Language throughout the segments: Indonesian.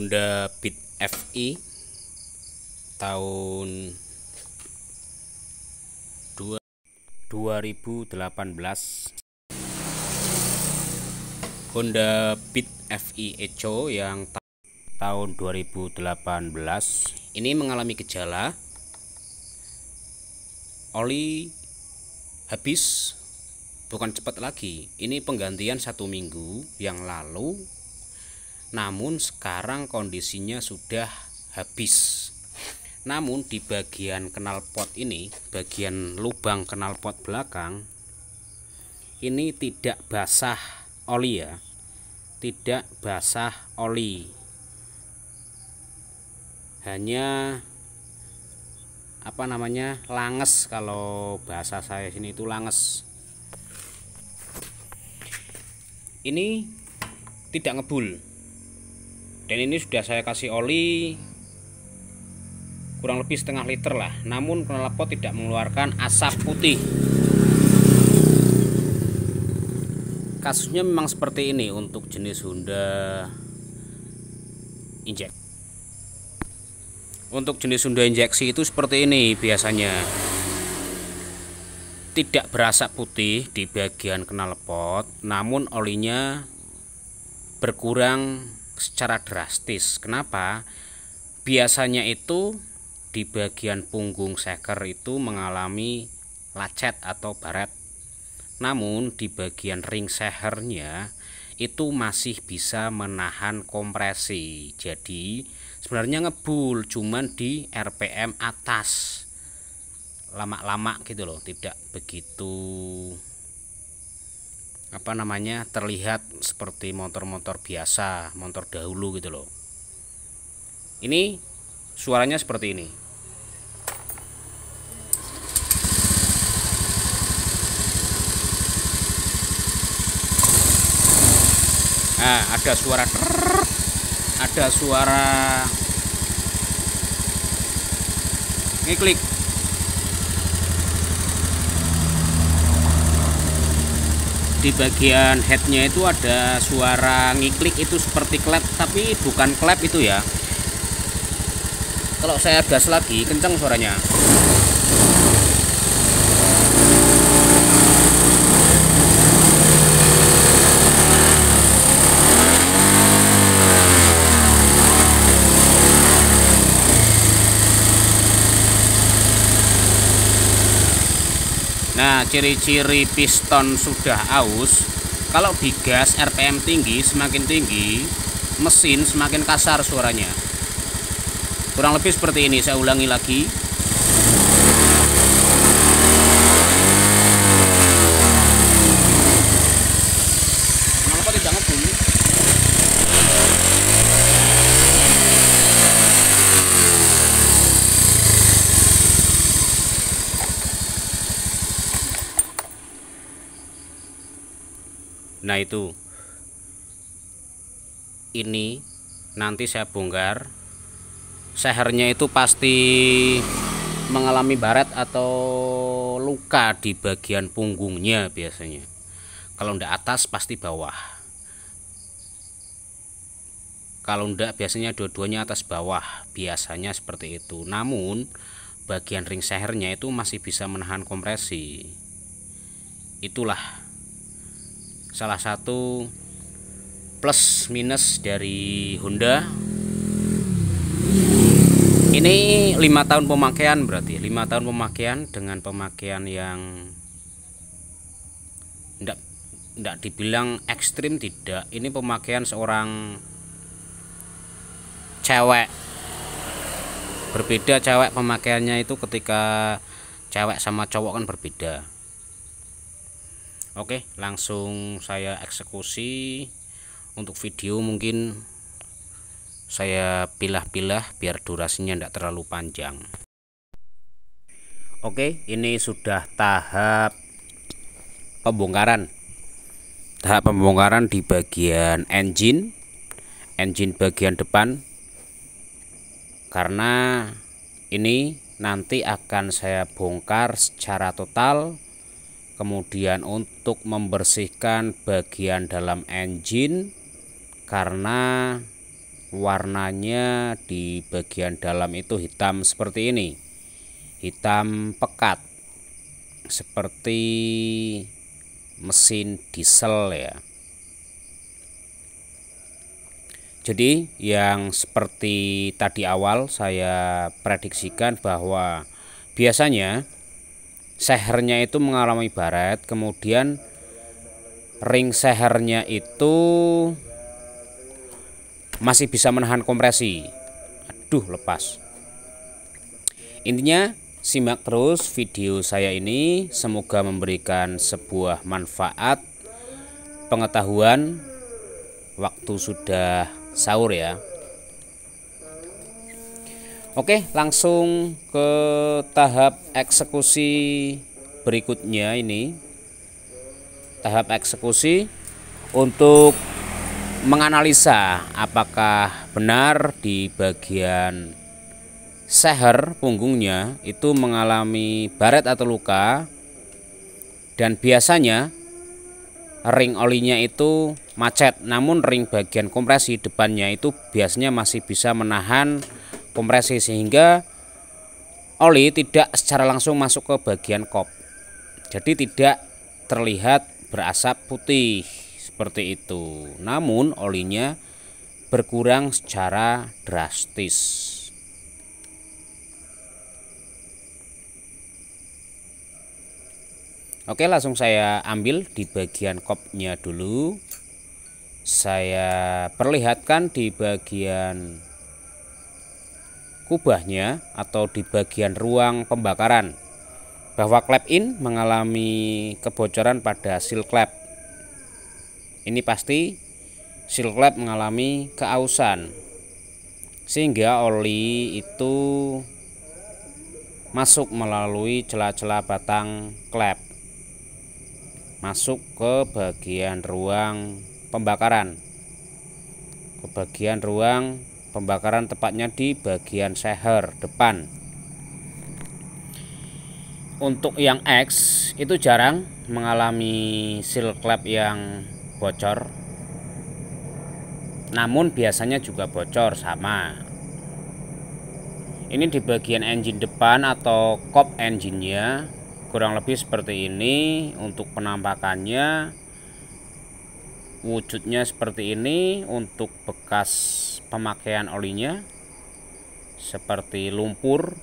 Honda Beat FI tahun 2018. Honda Beat FI Echo yang tahun 2018 ini mengalami gejala oli habis, bukan cepat lagi. Ini penggantian 1 minggu yang lalu, namun sekarang kondisinya sudah habis. Namun di bagian knalpot ini, bagian lubang knalpot belakang ini tidak basah oli ya, tidak basah oli, hanya langes. Kalau bahasa saya sini itu langes. Ini tidak ngebul, dan ini sudah saya kasih oli kurang lebih setengah liter lah, namun knalpot tidak mengeluarkan asap putih. Kasusnya memang seperti ini untuk jenis Honda Inject. Untuk jenis Honda injeksi itu seperti ini biasanya, tidak berasap putih di bagian knalpot, namun olinya berkurang secara drastis. Kenapa? Biasanya itu di bagian punggung seker itu mengalami lacet atau baret, namun di bagian ring sehernya itu masih bisa menahan kompresi. Jadi sebenarnya ngebul, cuman di RPM atas, lama-lama gitu loh, tidak begitu terlihat seperti motor-motor biasa, motor dahulu gitu loh. Ini suaranya seperti ini. Nah, ada suara ada suara ngiklik. Di bagian headnya itu ada suara ngiklik, itu seperti klep, tapi bukan klep itu ya. Kalau saya gas lagi kencang suaranya. Nah, ciri-ciri piston sudah aus, kalau digas RPM tinggi, semakin tinggi mesin semakin kasar suaranya. Kurang lebih seperti ini, saya ulangi lagi. Kenapa tidak ngebul? Nah itu, ini nanti saya bongkar. Sehernya itu pasti mengalami baret atau luka di bagian punggungnya biasanya. Kalau ndak atas pasti bawah. Kalau ndak biasanya dua-duanya atas bawah, biasanya seperti itu. Namun bagian ring sehernya itu masih bisa menahan kompresi. Itulah salah satu plus minus dari Honda. Ini 5 tahun pemakaian, berarti 5 tahun pemakaian dengan pemakaian yang enggak dibilang ekstrim, tidak. Ini pemakaian seorang cewek. Berbeda cewek pemakaiannya itu, ketika cewek sama cowok kan berbeda. Oke, langsung saya eksekusi. Untuk video mungkin saya pilah-pilah biar durasinya tidak terlalu panjang. Oke, ini sudah tahap pembongkaran. Tahap pembongkaran di bagian engine bagian depan. Karena ini nanti akan saya bongkar secara total. Kemudian untuk membersihkan bagian dalam engine, karena warnanya di bagian dalam itu hitam seperti ini, hitam pekat seperti mesin diesel ya. Jadi yang seperti tadi awal saya prediksikan bahwa biasanya sehernya itu mengalami baret, kemudian ring sehernya itu masih bisa menahan kompresi. Aduh, lepas. Intinya simak terus video saya ini, semoga memberikan sebuah manfaat pengetahuan waktu sudah sahur ya. Oke, langsung ke tahap eksekusi berikutnya ini. Tahap eksekusi untuk menganalisa apakah benar di bagian seher punggungnya itu mengalami baret atau luka, dan biasanya ring olinya itu macet, namun ring bagian kompresi depannya itu biasanya masih bisa menahan kompresi sehingga oli tidak secara langsung masuk ke bagian kop, jadi tidak terlihat berasap putih seperti itu, namun olinya berkurang secara drastis. Oke, langsung saya ambil di bagian kopnya dulu. Saya perlihatkan di bagian kubahnya atau di bagian ruang pembakaran bahwa klep in mengalami kebocoran pada seal klep. Ini pasti seal klep mengalami keausan sehingga oli itu masuk melalui celah-celah batang klep, masuk ke bagian ruang pembakaran, ke bagian ruang pembakaran tepatnya di bagian seher depan. Untuk yang X itu jarang mengalami seal klep yang bocor, namun biasanya juga bocor sama. Ini di bagian engine depan atau kop engine-nya kurang lebih seperti ini. Untuk penampakannya wujudnya seperti ini. Untuk bekas pemakaian olinya seperti lumpur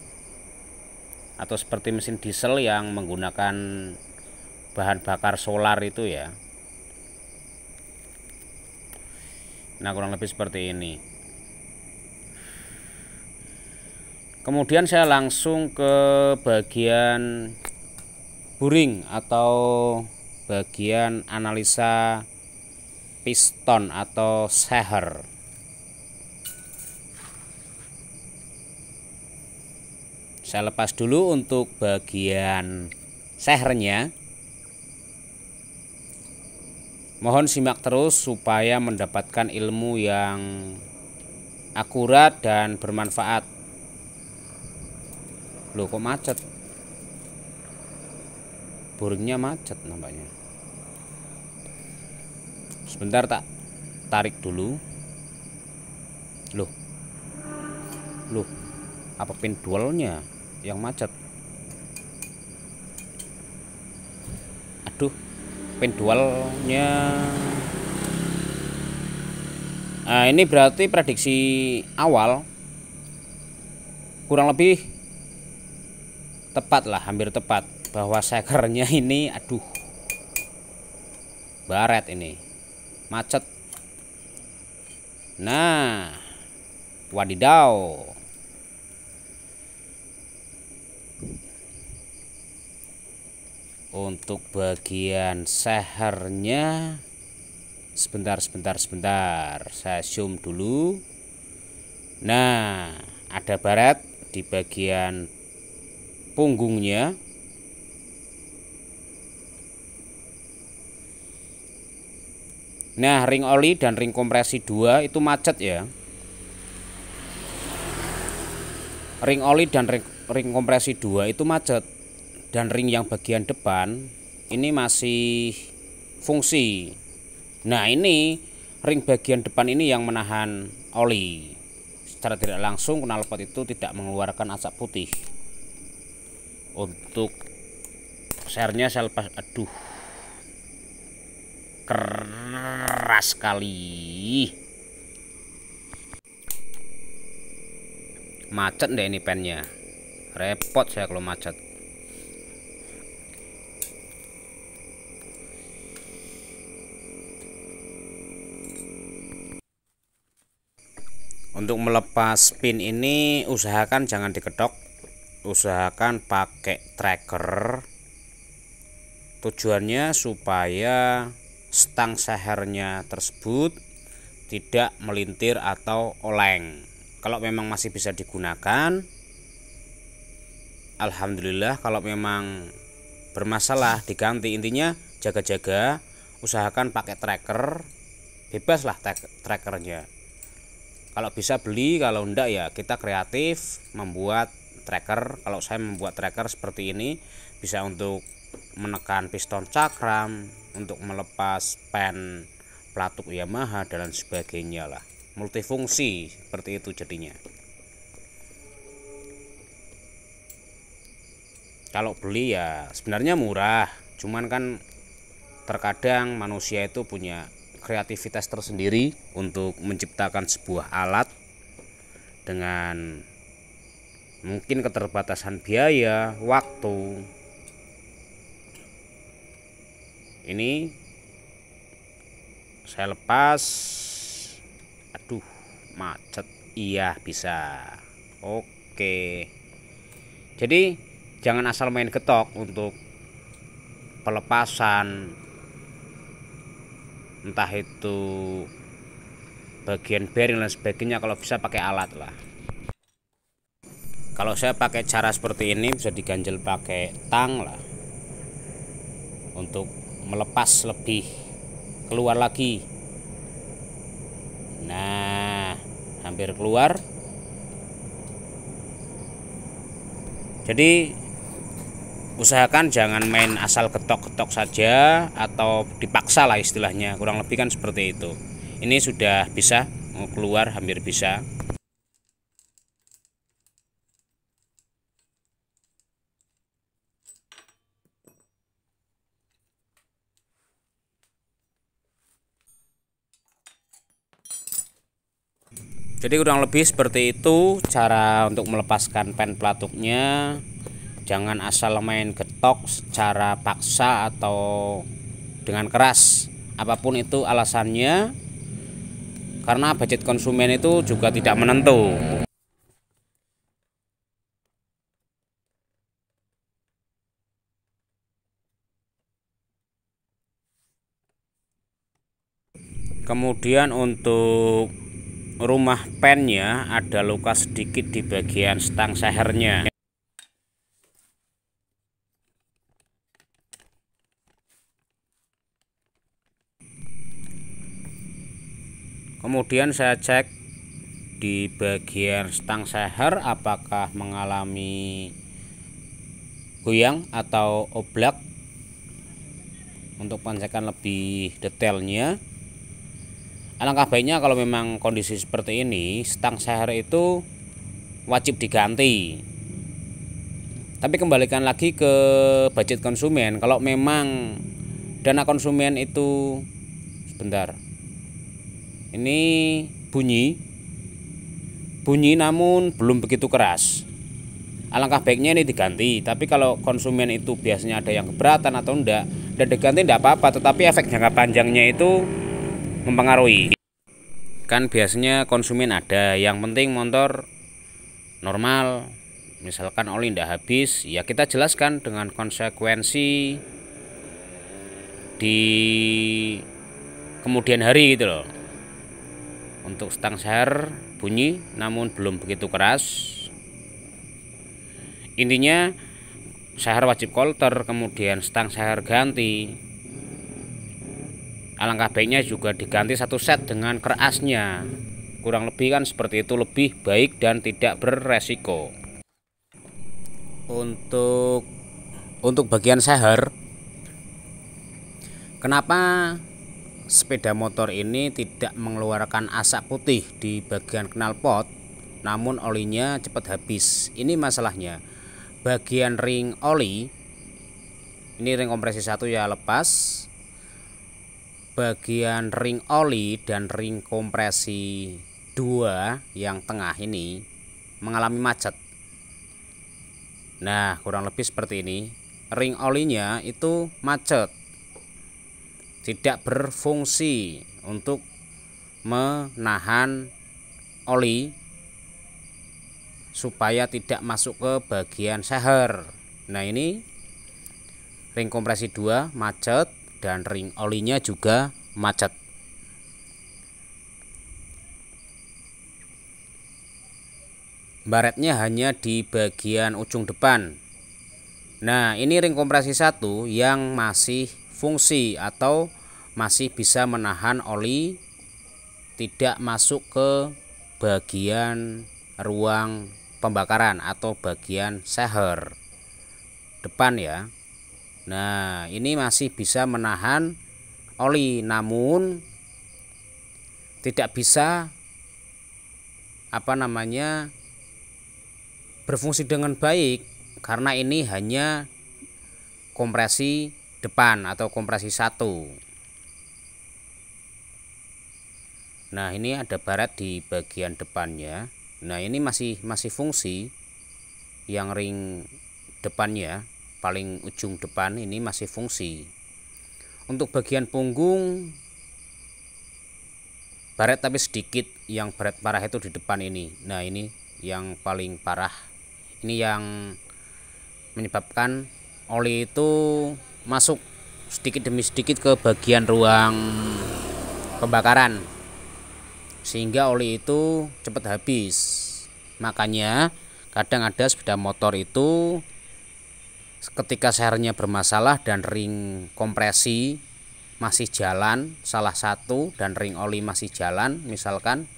atau seperti mesin diesel yang menggunakan bahan bakar solar itu ya. Nah, kurang lebih seperti ini. Kemudian saya langsung ke bagian buring atau bagian analisa piston atau seher. Saya lepas dulu untuk bagian sehernya. Mohon simak terus supaya mendapatkan ilmu yang akurat dan bermanfaat. Loh, kok macet? Buringnya macet nampaknya. Sebentar, tak tarik dulu. Loh, apa pindualnya yang macet? Aduh, pindualnya. Nah, ini berarti prediksi awal kurang lebih tepat lah, hampir tepat, bahwa sekernya ini aduh baret, ini macet. Nah, wadidaw. Untuk bagian sehernya sebentar, saya zoom dulu. Nah, ada baret di bagian punggungnya. Nah, ring oli dan ring kompresi 2 itu macet ya. Ring oli dan ring kompresi 2 itu macet, dan ring yang bagian depan ini masih fungsi. Nah, ini ring bagian depan ini yang menahan oli. Secara tidak langsung knalpot itu tidak mengeluarkan asap putih. Untuk sernya saya lepas, aduh keras sekali, macet deh ini pennya, repot saya kalau macet. Untuk melepas pin ini usahakan jangan diketok, usahakan pakai tracker. Tujuannya supaya stang sehernya tersebut tidak melintir atau oleng. Kalau memang masih bisa digunakan, alhamdulillah. Kalau memang bermasalah diganti. Intinya jaga-jaga, usahakan pakai tracker, bebas lah trackernya. Kalau bisa beli, kalau enggak ya kita kreatif membuat tracker. Kalau saya membuat tracker seperti ini, bisa untuk menekan piston cakram, untuk melepas pen pelatuk Yamaha dan sebagainya lah. Multifungsi seperti itu jadinya. Kalau beli ya sebenarnya murah, cuman kan terkadang manusia itu punya kreativitas tersendiri untuk menciptakan sebuah alat dengan mungkin keterbatasan biaya, waktu. Ini saya lepas, aduh macet, iya bisa. Oke, jadi jangan asal main getok untuk pelepasan, entah itu bagian bearing dan sebagainya. Kalau bisa pakai alat lah. Kalau saya pakai cara seperti ini, bisa diganjel pakai tang lah, untuk melepas lebih keluar lagi. Nah, hampir keluar. Jadi usahakan jangan main asal getok-getok saja atau dipaksa lah istilahnya, kurang lebih kan seperti itu. Ini sudah bisa mau keluar, hampir bisa. Jadi kurang lebih seperti itu cara untuk melepaskan pen pelatuknya. Jangan asal main getok secara paksa atau dengan keras, apapun itu alasannya, karena budget konsumen itu juga tidak menentu. Kemudian untuk rumah pennya ada luka sedikit di bagian stang sehernya. Kemudian saya cek di bagian stang seher apakah mengalami goyang atau oblak. Untuk pengecekan lebih detailnya, alangkah baiknya kalau memang kondisi seperti ini, stang seher itu wajib diganti. Tapi kembalikan lagi ke budget konsumen. Kalau memang dana konsumen itu, sebentar, ini bunyi namun belum begitu keras, alangkah baiknya ini diganti. Tapi kalau konsumen itu biasanya ada yang keberatan atau enggak, dan diganti enggak apa-apa, tetapi efek jangka panjangnya itu mempengaruhi. Kan biasanya konsumen ada yang penting motor normal, misalkan oli enggak habis, ya kita jelaskan dengan konsekuensi di kemudian hari gitu loh. Untuk stang seher bunyi namun belum begitu keras, intinya seher wajib kolter, kemudian stang seher ganti. Alangkah baiknya juga diganti satu set dengan kerasnya. Kurang lebih kan seperti itu, lebih baik dan tidak beresiko. Untuk bagian seher, kenapa sepeda motor ini tidak mengeluarkan asap putih di bagian knalpot, namun olinya cepat habis. Ini masalahnya. Bagian ring oli, ini ring kompresi 1 ya lepas. Bagian ring oli dan ring kompresi 2 yang tengah ini mengalami macet. Nah, kurang lebih seperti ini. Ring olinya itu macet, tidak berfungsi untuk menahan oli supaya tidak masuk ke bagian seher. Nah, ini ring kompresi 2 macet dan ring olinya juga macet. Baretnya hanya di bagian ujung depan. Nah, ini ring kompresi 1 yang masih fungsi atau masih bisa menahan oli tidak masuk ke bagian ruang pembakaran atau bagian seher depan ya. Nah, ini masih bisa menahan oli, namun tidak bisa berfungsi dengan baik karena ini hanya kompresi depan atau kompresi 1. Nah, ini ada baret di bagian depannya. Nah, ini masih fungsi. Yang ring depannya paling ujung depan ini masih fungsi. Untuk bagian punggung baret tapi sedikit. Yang baret parah itu di depan ini. Nah, ini yang paling parah. Ini yang menyebabkan oli itu masuk sedikit demi sedikit ke bagian ruang pembakaran, sehingga oli itu cepat habis. Makanya kadang ada sepeda motor itu ketika sehernya bermasalah dan ring kompresi masih jalan salah satu dan ring oli masih jalan misalkan,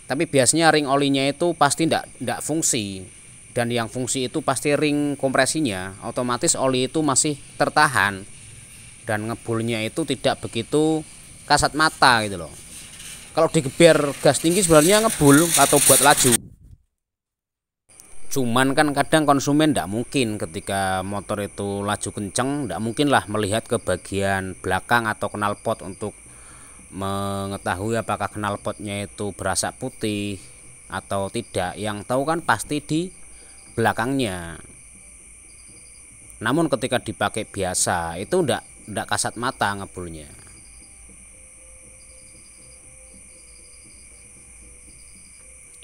tapi biasanya ring olinya itu pasti tidak fungsi, dan yang fungsi itu pasti ring kompresinya. Otomatis oli itu masih tertahan dan ngebulnya itu tidak begitu kasat mata gitu loh. Kalau digeber gas tinggi sebenarnya ngebul atau buat laju. Cuman kan kadang konsumen tidak mungkin ketika motor itu laju kenceng, tidak mungkin lah melihat ke bagian belakang atau knalpot untuk mengetahui apakah knalpotnya itu berasap putih atau tidak. Yang tahu kan pasti di belakangnya. Namun ketika dipakai biasa itu tidak kasat mata ngebulnya.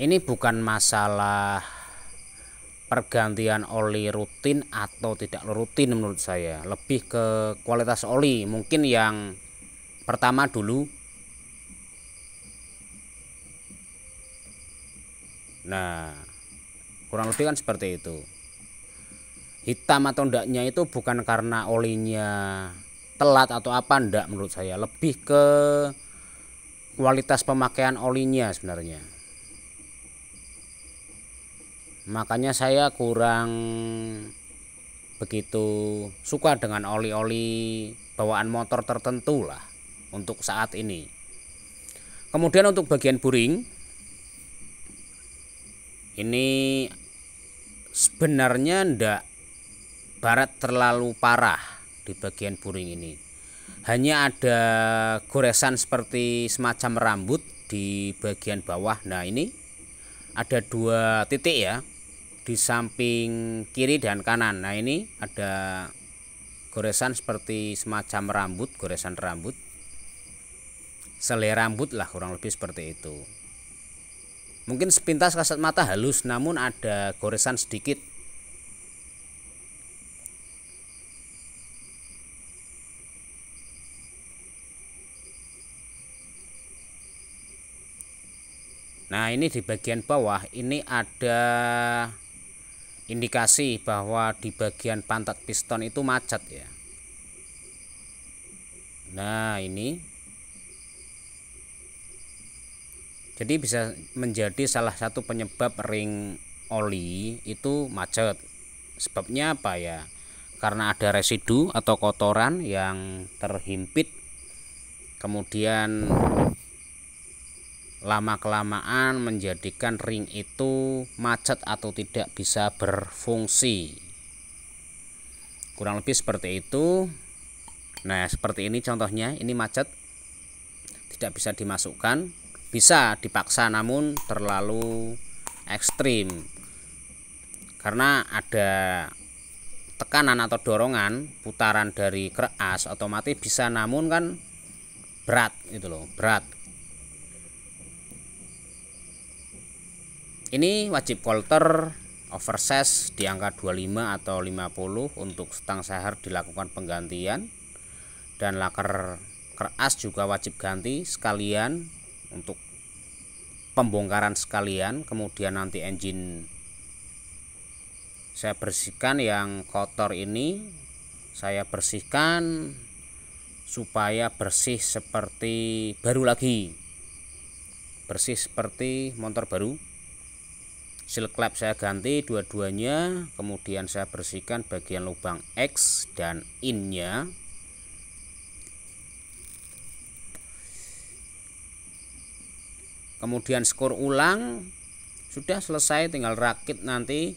Ini bukan masalah pergantian oli rutin atau tidak rutin menurut saya, lebih ke kualitas oli. Mungkin yang pertama dulu. Nah, kurang lebih kan seperti itu. Hitam atau ndaknya itu bukan karena olinya telat atau apa, ndak menurut saya, lebih ke kualitas pemakaian olinya sebenarnya. Makanya saya kurang begitu suka dengan oli-oli bawaan motor tertentu lah untuk saat ini. Kemudian untuk bagian buring, ini sebenarnya ndak baret terlalu parah di bagian buring ini. Hanya ada goresan seperti semacam rambut di bagian bawah. Nah, ini ada 2 titik ya, di samping kiri dan kanan. Nah, ini ada goresan seperti semacam rambut, goresan rambut, selai rambut lah, kurang lebih seperti itu. Mungkin sepintas kasat mata halus, namun ada goresan sedikit. Nah, ini di bagian bawah ini ada indikasi bahwa di bagian pantat piston itu macet ya. Nah, ini jadi bisa menjadi salah satu penyebab ring oli itu macet. Sebabnya apa ya? Karena ada residu atau kotoran yang terhimpit kemudian lama-kelamaan menjadikan ring itu macet atau tidak bisa berfungsi. Kurang lebih seperti itu. Nah, seperti ini contohnya, ini macet, tidak bisa dimasukkan. Bisa dipaksa namun terlalu ekstrim, karena ada tekanan atau dorongan putaran dari keras otomatis bisa, namun kan berat gitu loh, berat. Ini wajib kolter oversize di angka 25 atau 50. Untuk stang seher dilakukan penggantian, dan laker keras juga wajib ganti sekalian untuk pembongkaran sekalian. Kemudian nanti engine saya bersihkan, yang kotor ini saya bersihkan supaya bersih seperti baru lagi, bersih seperti motor baru. Seal klep saya ganti dua-duanya, kemudian saya bersihkan bagian lubang X dan in-nya. Kemudian skor ulang, sudah selesai, tinggal rakit. Nanti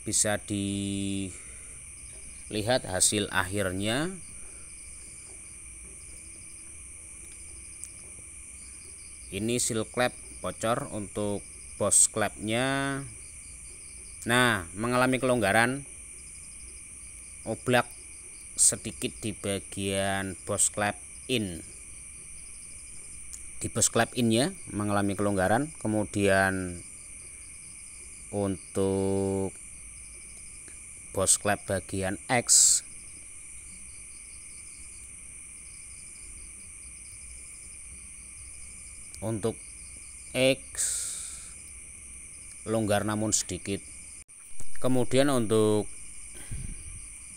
bisa dilihat hasil akhirnya. Ini seal klep bocor untuk bos klepnya. Nah, mengalami kelonggaran oblak sedikit di bagian bos klep in. Di bos klep in-nya mengalami kelonggaran. Kemudian untuk bos klep bagian X longgar namun sedikit. Kemudian untuk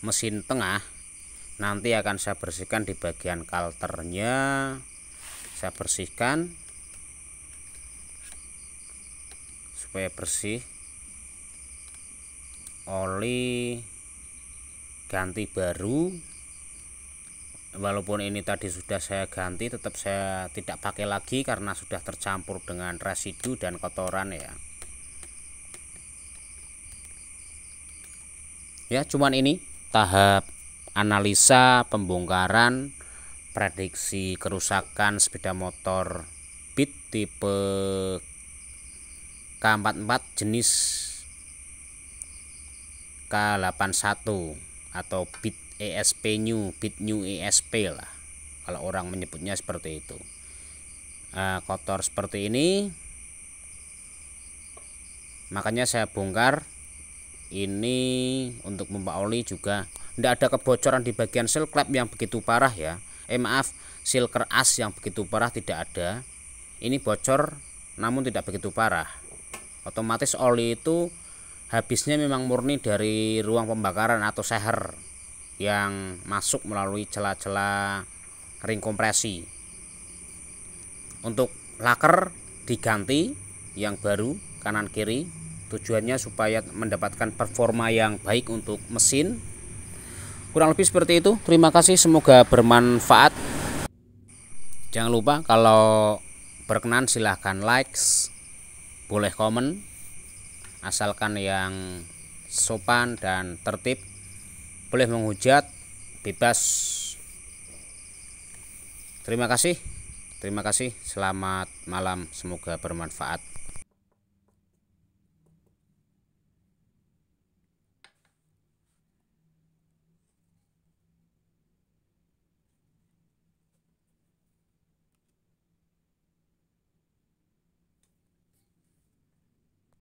mesin tengah nanti akan saya bersihkan di bagian kalternya. Saya bersihkan supaya bersih, oli ganti baru. Walaupun ini tadi sudah saya ganti, tetap saya tidak pakai lagi karena sudah tercampur dengan residu dan kotoran ya. Ya, cuman ini tahap analisa pembongkaran prediksi kerusakan sepeda motor Beat tipe K44 jenis K81 atau Beat ESP New, Beat New ESP lah kalau orang menyebutnya seperti itu. Kotor seperti ini, makanya saya bongkar. Ini untuk pompa oli juga tidak ada kebocoran di bagian seal klep yang begitu parah ya. Seal keras yang begitu parah tidak ada. Ini bocor namun tidak begitu parah. Otomatis oli itu habisnya memang murni dari ruang pembakaran atau seher yang masuk melalui celah-celah ring kompresi. Untuk laker diganti yang baru kanan kiri, tujuannya supaya mendapatkan performa yang baik untuk mesin. Kurang lebih seperti itu. Terima kasih, semoga bermanfaat. Jangan lupa kalau berkenan silahkan like, boleh komen, asalkan yang sopan dan tertib. Boleh menghujat, bebas. Terima kasih. Selamat malam, semoga bermanfaat.